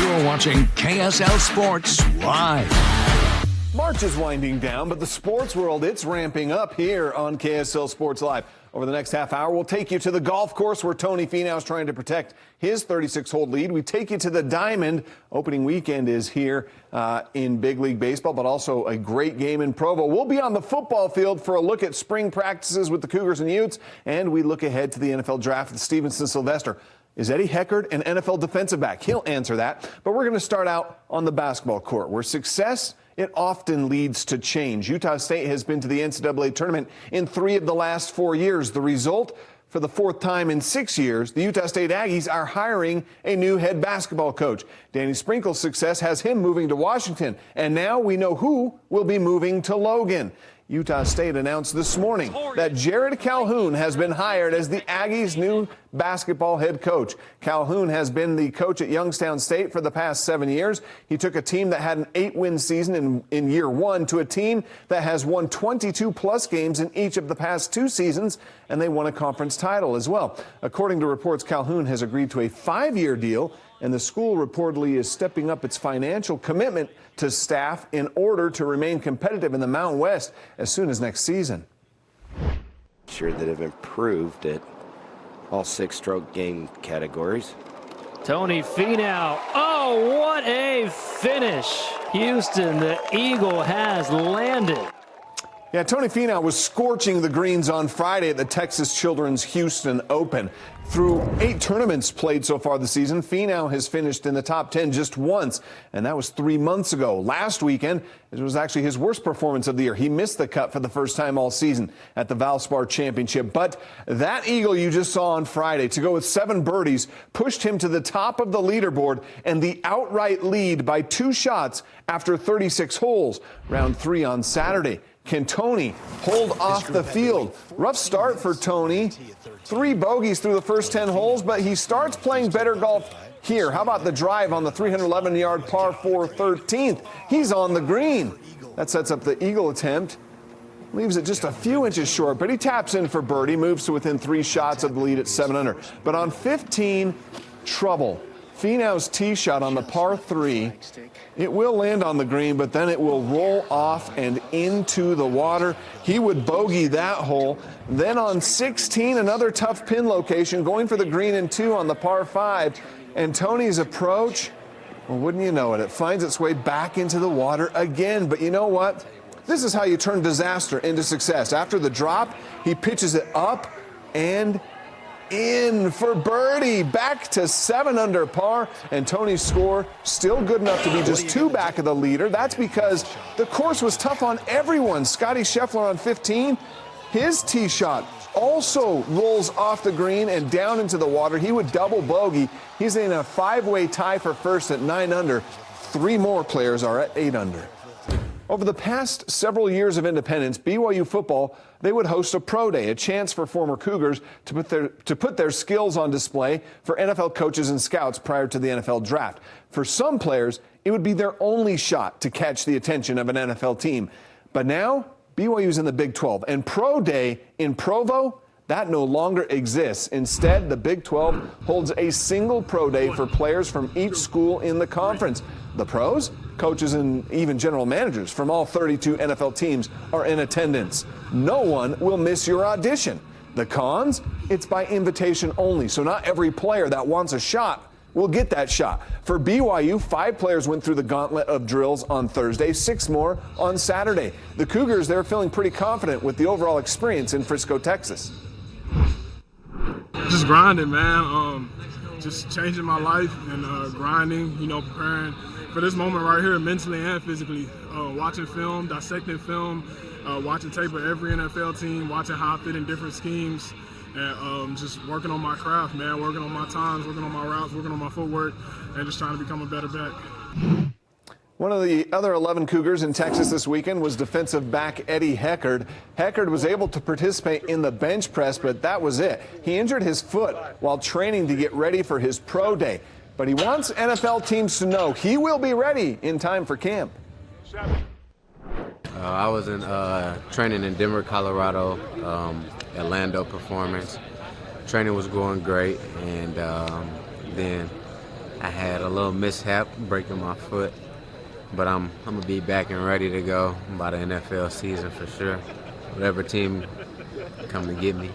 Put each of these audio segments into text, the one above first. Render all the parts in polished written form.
You're watching KSL Sports Live. March is winding down, but the sports world, it's ramping up here on KSL Sports Live. Over the next half hour, we'll take you to the golf course where Tony Finau is trying to protect his 36-hole lead. We take you to the Diamond. Opening weekend is here in Big League Baseball, but also a great game in Provo. We'll be on the football field for a look at spring practices with the Cougars and Utes, and we look ahead to the NFL draft with Stevenson Sylvester. Is Eddie Heckard an NFL defensive back? He'll answer that. But we're going to start out on the basketball court, where success, it often leads to change. Utah State has been to the NCAA tournament in 3 of the last 4 years. The result, for the 4th time in 6 years, the Utah State Aggies are hiring a new head basketball coach. Danny Sprinkle's success has him moving to Washington, and now we know who will be moving to Logan. Utah State announced this morning that Jared Calhoun has been hired as the Aggies' new basketball head coach. Calhoun has been the coach at Youngstown State for the past 7 years. He took a team that had an 8-win season in year 1 to a team that has won 22-plus games in each of the past 2 seasons, and they won a conference title as well. According to reports, Calhoun has agreed to a 5-year deal, and the school reportedly is stepping up its financial commitment to staff in order to remain competitive in the Mountain West as soon as next season. Sure that have improved at all 6-stroke game categories. Tony Finau. Oh, what a finish. Houston, the Eagle has landed. Yeah, Tony Finau was scorching the greens on Friday at the Texas Children's Houston Open. Through 8 tournaments played so far this season, Finau has finished in the top 10 just once, and that was 3 months ago. Last weekend, it was actually his worst performance of the year. He missed the cut for the first time all season at the Valspar Championship. But that eagle you just saw on Friday, to go with 7 birdies, pushed him to the top of the leaderboard and the outright lead by 2 shots after 36 holes. Round 3 on Saturday. Can Tony hold off the field? Rough start for Tony. 3 bogeys through the first 10 holes, but he starts playing better golf here. How about the drive on the 311-yard par 4 13th? He's on the green. That sets up the eagle attempt. Leaves it just a few inches short, but he taps in for birdie, moves to within 3 shots of the lead at 7 under. But on 15, trouble. Finau's tee shot on the par 3. It will land on the green, but then it will roll off and into the water. He would bogey that hole. Then on 16, another tough pin location, going for the green and 2 on the par 5. And Tony's approach, well, wouldn't you know it, it finds its way back into the water again. But you know what? This is how you turn disaster into success. After the drop, he pitches it up and in for birdie, back to 7 under par, and Tony's score still good enough to be just 2 back of the leader. That's because the course was tough on everyone. Scotty Scheffler on 15, his tee shot also rolls off the green and down into the water. He would double bogey. He's in a 5-way tie for first at 9 under. 3 more players are at 8 under. Over the past several years of independence, BYU football, they would host a pro day, a chance for former Cougars to put their skills on display for NFL coaches and scouts prior to the NFL draft. For some players, it would be their only shot to catch the attention of an NFL team. But now, BYU's in the Big 12, and pro day in Provo, that no longer exists. Instead, the Big 12 holds a single pro day for players from each school in the conference. The pros, coaches, and even general managers from all 32 NFL teams are in attendance. No one will miss your audition. The cons, it's by invitation only, so not every player that wants a shot will get that shot. For BYU, 5 players went through the gauntlet of drills on Thursday, 6 more on Saturday. The Cougars, they're feeling pretty confident with the overall experience in Frisco, Texas. Just grinding, man. Just changing my life and grinding, preparing for this moment right here, mentally and physically. Watching film, dissecting film, watching tape of every NFL team, watching how I fit in different schemes, and just working on my craft, man, working on my times, working on my routes, working on my footwork, and just trying to become a better back. One of the other 11 Cougars in Texas this weekend was defensive back Eddie Heckard. Heckard was able to participate in the bench press, but that was it. He injured his foot while training to get ready for his pro day. But he wants NFL teams to know he will be ready in time for camp. I was in training in Denver, Colorado, Orlando Performance. Training was going great, and then I had a little mishap breaking my foot, but I'm going to be back and ready to go by the NFL season for sure. Whatever team come to get me.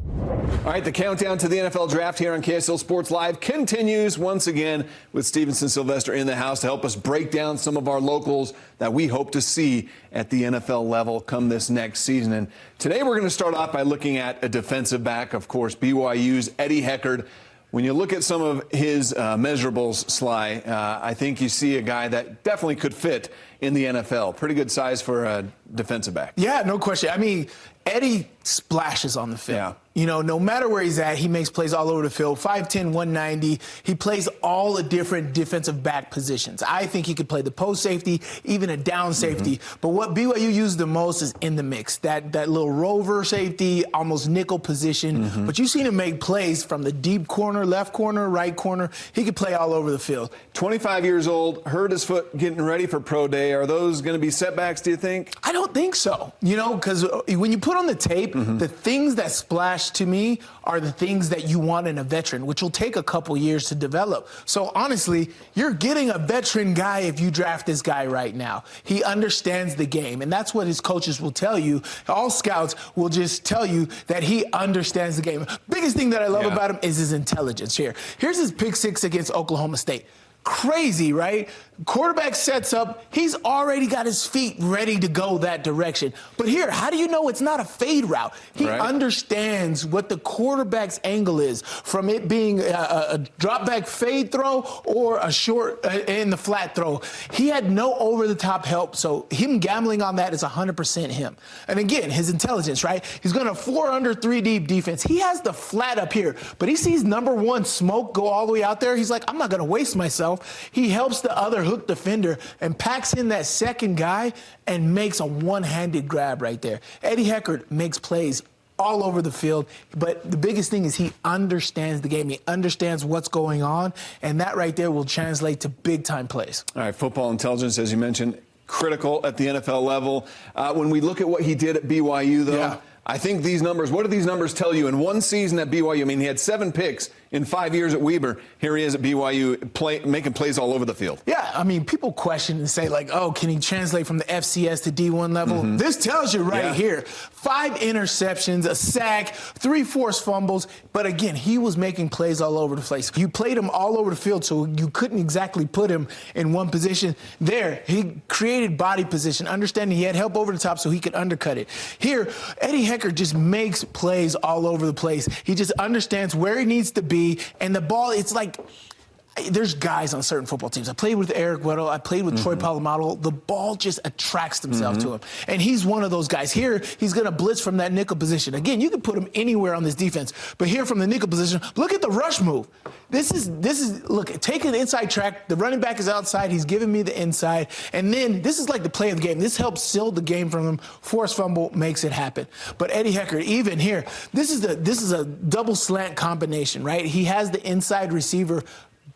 All right, the countdown to the NFL draft here on KSL Sports Live continues once again with Stevenson Sylvester in the house to help us break down some of our locals that we hope to see at the NFL level come this next season. And today we're going to start off by looking at a defensive back, of course, BYU's Eddie Heckard. When you look at some of his measurables, Sly, I think you see a guy that definitely could fit in the NFL. Pretty good size for a defensive back. Yeah, no question. I mean, Eddie splashes on the field. Yeah. You know, no matter where he's at, he makes plays all over the field. 5'10", 190. He plays all the different defensive back positions. I think he could play the post safety, even a down safety. But what BYU used the most is in the mix. That little rover safety, almost nickel position. But you've seen him make plays from the deep corner, left corner, right corner. He could play all over the field. 25 years old, hurt his foot getting ready for pro day. Are those going to be setbacks, do you think? I don't think so. You know, because when you put on the tape, the things that splash to me are the things that you want in a veteran, which will take a couple years to develop. So honestly, you're getting a veteran guy if you draft this guy right now. He understands the game, and that's what his coaches will tell you. All scouts will just tell you that he understands the game. Biggest thing that I love about him is his intelligence. Here's his pick six against Oklahoma State. Crazy, right? Quarterback sets up. He's already got his feet ready to go that direction. But here, how do you know it's not a fade route? He understands what the quarterback's angle is, from it being a drop back fade throw or a short in the flat throw. He had no over-the-top help, so him gambling on that is 100% him. And again, his intelligence, right? He's going to 4 under 3 deep defense. He has the flat up here, but he sees number one smoke go all the way out there. He's like, I'm not going to waste myself. He helps the other hook defender and packs in that second guy and makes a one-handed grab right there. Eddie Heckard makes plays all over the field, but the biggest thing is he understands the game. He understands what's going on, and that right there will translate to big-time plays. All right, football intelligence, as you mentioned, critical at the NFL level. When we look at what he did at BYU, though, I think these numbers, what do these numbers tell you? In one season at BYU, I mean, he had 7 picks in 5 years at Weber. Here he is at BYU making plays all over the field. Yeah, I mean, people question and say, like, oh, can he translate from the FCS to D1 level? This tells you right here. 5 interceptions, a sack, 3 forced fumbles. But again, he was making plays all over the place. You played him all over the field, so you couldn't exactly put him in one position. There, he created body position, understanding he had help over the top so he could undercut it. Here, Eddie Heckard just makes plays all over the place. He just understands where he needs to be. And the ball, it's like, there's guys on certain football teams. I played with Eric Weddle. I played with Troy Polamalu. The ball just attracts himself to him. And he's one of those guys. Here, he's going to blitz from that nickel position. Again, you can put him anywhere on this defense. But here from the nickel position, look at the rush move. This is look, taking the inside track. The running back is outside. He's giving me the inside. And then this is like the play of the game. This helps seal the game from him. Forced fumble makes it happen. But Eddie Heckard, even here, this is a double slant combination, right? He has the inside receiver,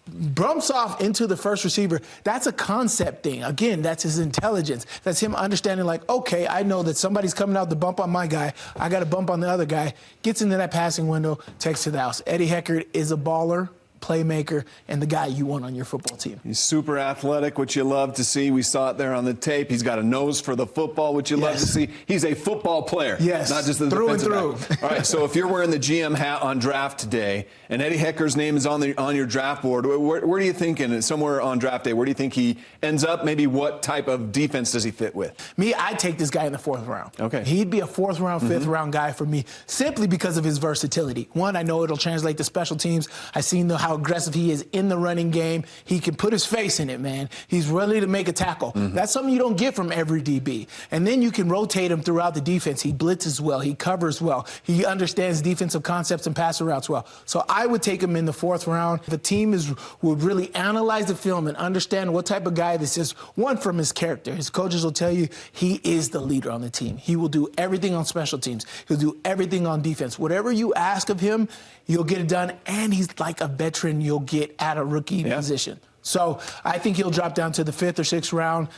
bumps off into the first receiver. That's a concept thing. Again, that's his intelligence. That's him understanding, like, okay, I know that somebody's coming out to bump on my guy. I got to bump on the other guy. Gets into that passing window, takes to the house. Eddie Heckard is a baller, playmaker, and the guy you want on your football team. He's super athletic, which you love to see. We saw it there on the tape. He's got a nose for the football, which you love to see. He's a football player, not just the through and through. All right, so if you're wearing the GM hat on draft day and Eddie Heckard's name is on your draft board, where are you thinking, somewhere on draft day, where do you think he ends up? Maybe what type of defense does he fit with? Me, I'd take this guy in the 4th round. Okay. He'd be a 4th round, 5th round guy for me, simply because of his versatility. One, I know it'll translate to special teams. I've seen how aggressive he is in the running game. He can put his face in it, man. He's ready to make a tackle. That's something you don't get from every DB. And then you can rotate him throughout the defense. He blitzes well. He covers well. He understands defensive concepts and passing routes well. So I would take him in the 4th round. The team would really analyze the film and understand what type of guy this is. One, from his character. His coaches will tell you he is the leader on the team. He will do everything on special teams. He'll do everything on defense. Whatever you ask of him, you'll get it done. And he's like a veteran you'll get at a rookie position. So I think he'll drop down to the 5th or 6th round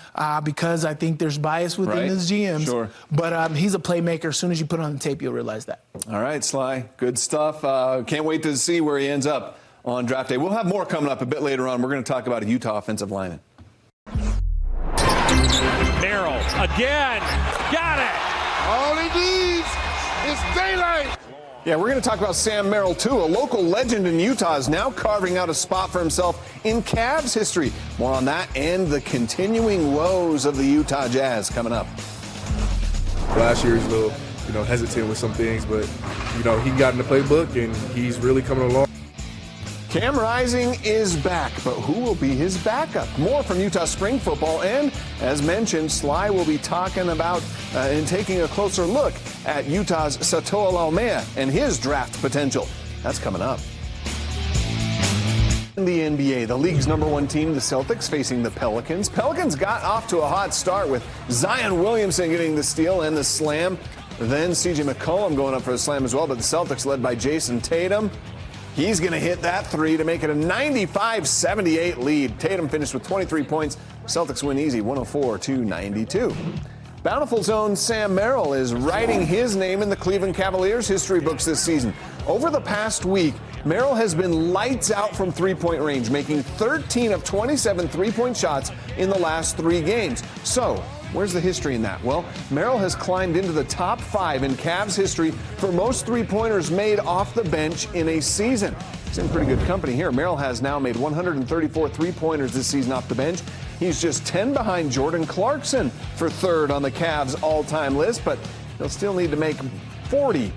because I think there's bias within his GMs. Sure. But he's a playmaker. As soon as you put it on the tape, you'll realize that. All right, Sly. Good stuff. Can't wait to see where he ends up on draft day. We'll have more coming up a bit later on. We're going to talk about a Utah offensive lineman. Merrill again. Got it. All he needs is daylight. Yeah, we're going to talk about Sam Merrill, too. A local legend in Utah is now carving out a spot for himself in Cavs history. More on that and the continuing woes of the Utah Jazz coming up. Last year, he's a little, hesitant with some things, but, he got in the playbook, and he's really coming along. Cam Rising is back, but who will be his backup? More from Utah Spring Football, and as mentioned, Sly will be talking about and taking a closer look at Utah's Satoa Laumea and his draft potential. That's coming up. In the NBA, the league's #1 team, the Celtics, facing the Pelicans. Pelicans got off to a hot start with Zion Williamson getting the steal and the slam. Then C.J. McCollum going up for the slam as well, but the Celtics led by Jason Tatum. He's going to hit that three to make it a 95-78 lead. Tatum finished with 23 points. Celtics win easy, 104-92. Bountiful's own Sam Merrill is writing his name in the Cleveland Cavaliers history books this season. Over the past week, Merrill has been lights out from three-point range, making 13 of 27 three-point shots in the last 3 games. So, where's the history in that? Well, Merrill has climbed into the top 5 in Cavs history for most three-pointers made off the bench in a season. He's in pretty good company here. Merrill has now made 134 three-pointers this season off the bench. He's just 10 behind Jordan Clarkson for 3rd on the Cavs all-time list, but he'll still need to make 40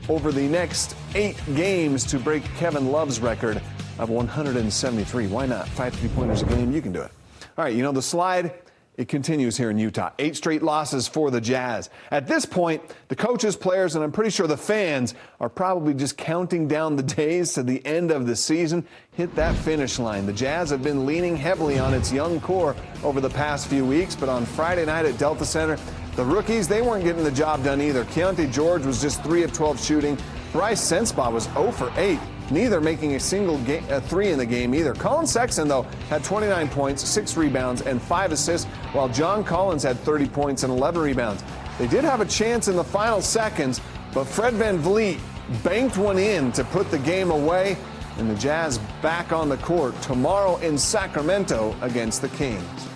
over the next 8 games to break Kevin Love's record of 173. Why not? 5 three-pointers a game, you can do it. All right, the slide, it continues here in Utah. 8 straight losses for the Jazz. At this point, the coaches, players, and I'm pretty sure the fans are probably just counting down the days to the end of the season. Hit that finish line. The Jazz have been leaning heavily on its young core over the past few weeks, but on Friday night at Delta Center, the rookies, they weren't getting the job done either. Keontae George was just 3 of 12 shooting. Bryce Sensabaugh was 0 for 8. Neither making a single 3 in the game either. Colin Sexton, though, had 29 points, 6 rebounds, and 5 assists, while John Collins had 30 points and 11 rebounds. They did have a chance in the final seconds, but Fred VanVleet banked one in to put the game away, and the Jazz back on the court tomorrow in Sacramento against the Kings.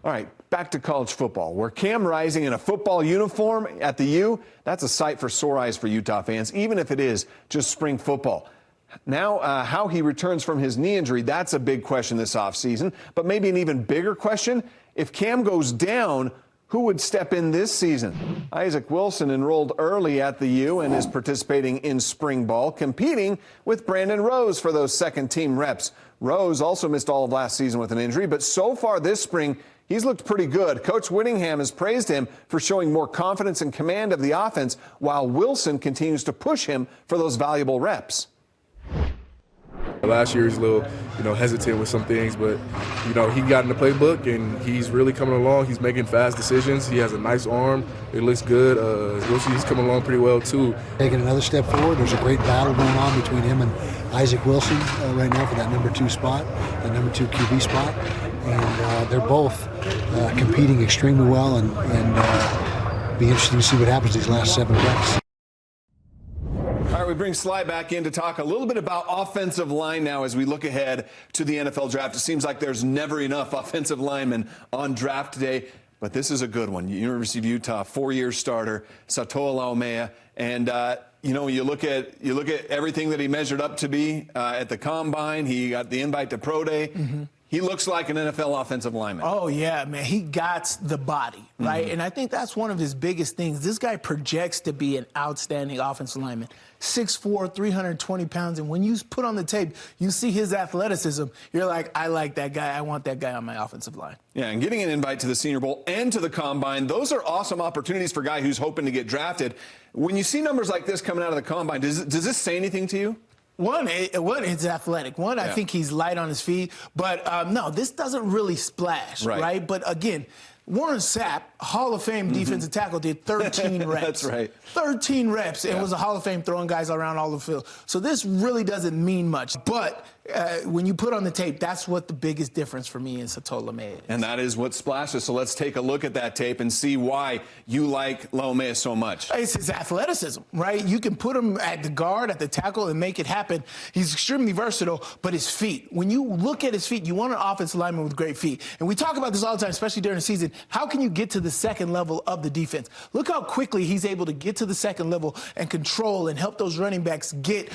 All right, back to college football, where Cam Rising in a football uniform at the U, that's a sight for sore eyes for Utah fans, even if it is just spring football. Now, how he returns from his knee injury, that's a big question this offseason. But maybe an even bigger question, if Cam goes down, who would step in this season? Isaac Wilson enrolled early at the U and is participating in spring ball, competing with Brandon Rose for those second-team reps. Rose also missed all of last season with an injury, but so far this spring, he's looked pretty good. Coach Whittingham has praised him for showing more confidence and command of the offense, while Wilson continues to push him for those valuable reps. Last year, he's a little, hesitant with some things, but, he got in the playbook, and he's really coming along. He's making fast decisions. He has a nice arm. It looks good. He's coming along pretty well, too. Taking another step forward. There's a great battle going on between him and Isaac Wilson right now for that #2 spot, the #2 QB spot. And they're both competing extremely well, and be interesting to see what happens these last 7 reps. All right, we bring Sly back in to talk a little bit about offensive line now as we look ahead to the NFL draft. It seems like there's never enough offensive linemen on draft day, but this is a good one. University of Utah, 4-year starter, Satoa Laumea, and you look at everything that he measured up to be at the combine. He got the invite to pro day. Mm-hmm. He looks like an NFL offensive lineman. Oh, yeah, man. He got the body, right? Mm-hmm. And I think that's one of his biggest things. This guy projects to be an outstanding offensive lineman. 6'4", 320 pounds. And when you put on the tape, you see his athleticism. You're like, I like that guy. I want that guy on my offensive line. Yeah, and getting an invite to the Senior Bowl and to the Combine, those are awesome opportunities for a guy who's hoping to get drafted. When you see numbers like this coming out of the Combine, does this say anything to you? One, it's athletic. I think he's light on his feet. But, no, this doesn't really splash, right? But, again, Warren Sapp, Hall of Fame defensive tackle, did 13 reps. That's right. 13 reps and was a Hall of Fame throwing guys around all the field. So this really doesn't mean much. But when you put on the tape, that's what the biggest difference for me in Satoa Laumea is. And that is what splashes. So let's take a look at that tape and see why you like Laumea so much. It's his athleticism, right? You can put him at the guard, at the tackle, and make it happen. He's extremely versatile, but his feet, when you look at his feet, you want an offensive lineman with great feet. And we talk about this all the time, especially during the season. How can you get to the second level of the defense? Look how quickly he's able to get to the second level and control and help those running backs get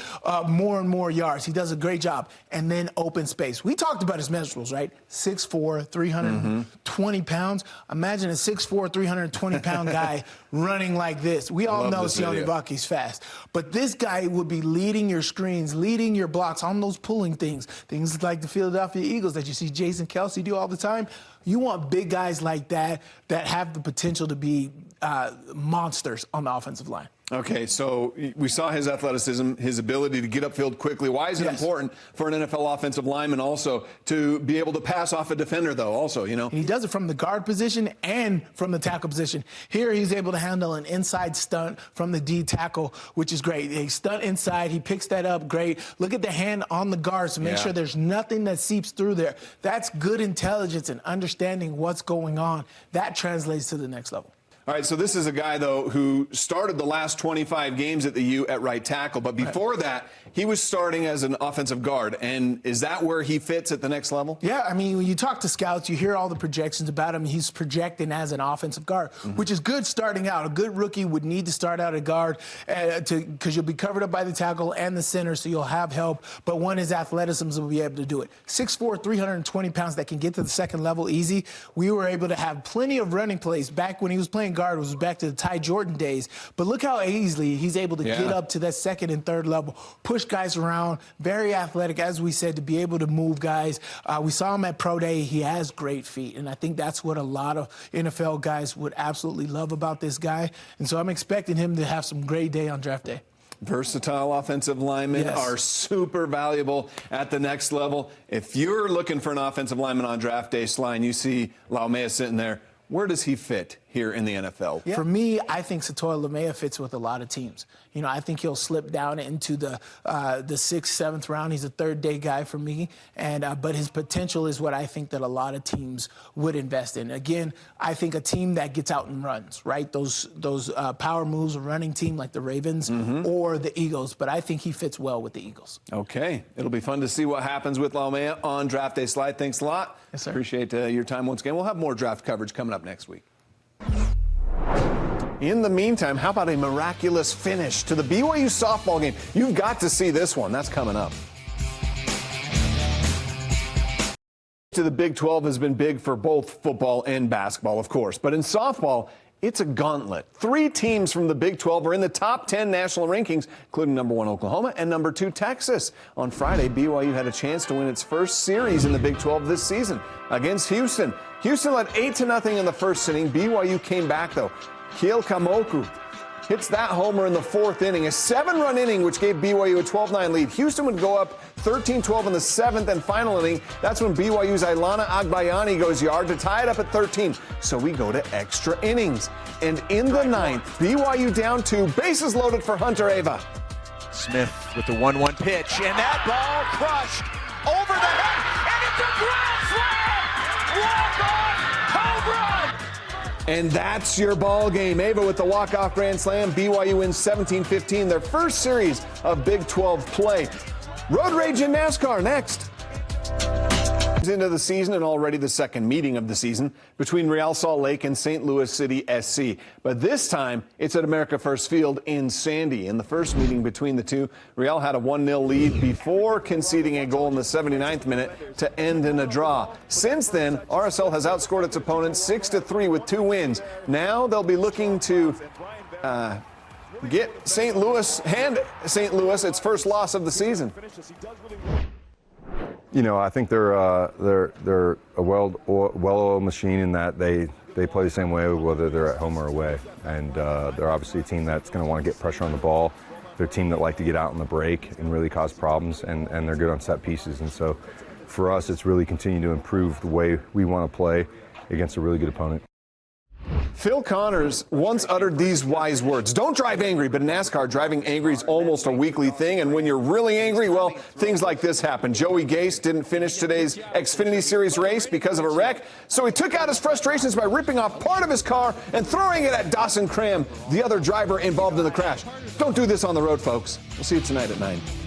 more and more yards. He does a great job. And then open space. We talked about his measurables, right? 6'4", 320 pounds. Imagine a 6'4", 320-pound guy running like this. We all know Sione Vaki's fast. But this guy would be leading your screens, leading your blocks on those pulling things. Things like the Philadelphia Eagles that you see Jason Kelsey do all the time. You want big guys like that that have the potential to be monsters on the offensive line. Okay, so we saw his athleticism, his ability to get upfield quickly. Why is it important for an NFL offensive lineman also to be able to pass off a defender, though, also, you know? And he does it from the guard position and from the tackle position. Here he's able to handle an inside stunt from the D tackle, which is great. He stunt inside. He picks that up great. Look at the hand on the guards to make sure there's nothing that seeps through there. That's good intelligence and understanding what's going on. That translates to the next level. All right, so this is a guy, though, who started the last 25 games at the U at right tackle. But before that, he was starting as an offensive guard. And is that where he fits at the next level? Yeah, I mean, when you talk to scouts, you hear all the projections about him. He's projecting as an offensive guard, which is good starting out. A good rookie would need to start out at guard because you'll be covered up by the tackle and the center, so you'll have help. But one, his athleticism will be able to do it. 6'4", 320 pounds that can get to the second level easy. We were able to have plenty of running plays back when he was playing guard. Was back to the Ty Jordan days. But look how easily he's able to get up to that second and third level, push guys around, very athletic, as we said, to be able to move guys. We saw him at Pro Day. He has great feet, and I think that's what a lot of NFL guys would absolutely love about this guy. And so I'm expecting him to have some great day on draft day. Versatile offensive linemen are super valuable at the next level. If you're looking for an offensive lineman on draft day, Sly, and you see Laumea sitting there, where does he fit here in the NFL? Yeah. For me, I think Satoa Laumea fits with a lot of teams. You know, I think he'll slip down into the 6th, 7th round. He's a third-day guy for me, and but his potential is what I think that a lot of teams would invest in. Again, I think a team that gets out and runs, right? Those power moves, a running team like the Ravens or the Eagles. But I think he fits well with the Eagles. Okay, it'll be fun to see what happens with Laumea on draft day. Slide, thanks a lot. Yes, sir. Appreciate your time once again. We'll have more draft coverage coming up next week. In the meantime, how about a miraculous finish to the BYU softball game? You've got to see this one. That's coming up. To the Big 12 has been big for both football and basketball, of course. But in softball, it's a gauntlet. 3 teams from the Big 12 are in the top 10 national rankings, including number 1 Oklahoma and number 2 Texas. On Friday, BYU had a chance to win its first series in the Big 12 this season against Houston. Houston led 8-0 in the first inning. BYU came back, though. Kiel Kamoku hits that homer in the 4th inning, a 7-run inning, which gave BYU a 12-9 lead. Houston would go up 13-12 in the 7th and final inning. That's when BYU's Ailana Agbayani goes yard to tie it up at 13. So we go to extra innings. And in the 9th, BYU down 2, bases loaded for Hunter Ava. Smith with the 1-1 pitch, and that ball crushed over the head, and it's a grand slam! Walk-off home run! And that's your ball game. Ava with the walk-off grand slam. BYU wins 17-15, their first series of Big 12 play. Road rage in NASCAR next. Into the season and already the second meeting of the season between Real Salt Lake and St. Louis City SC. But this time, it's at America First Field in Sandy. In the first meeting between the two, Real had a 1-0 lead before conceding a goal in the 79th minute to end in a draw. Since then, RSL has outscored its opponents 6-3 with 2 wins. Now they'll be looking to get St. Louis its first loss of the season. You know, I think they're a well-oiled machine in that they play the same way whether they're at home or away, and they're obviously a team that's going to want to get pressure on the ball. They're a team that like to get out on the break and really cause problems, and they're good on set pieces. And so, for us, it's really continuing to improve the way we want to play against a really good opponent. Phil Connors once uttered these wise words. Don't drive angry, but in NASCAR, driving angry is almost a weekly thing. And when you're really angry, well, things like this happen. Joey Gase didn't finish today's Xfinity Series race because of a wreck, so he took out his frustrations by ripping off part of his car and throwing it at Dawson Cram, the other driver involved in the crash. Don't do this on the road, folks. We'll see you tonight at 9.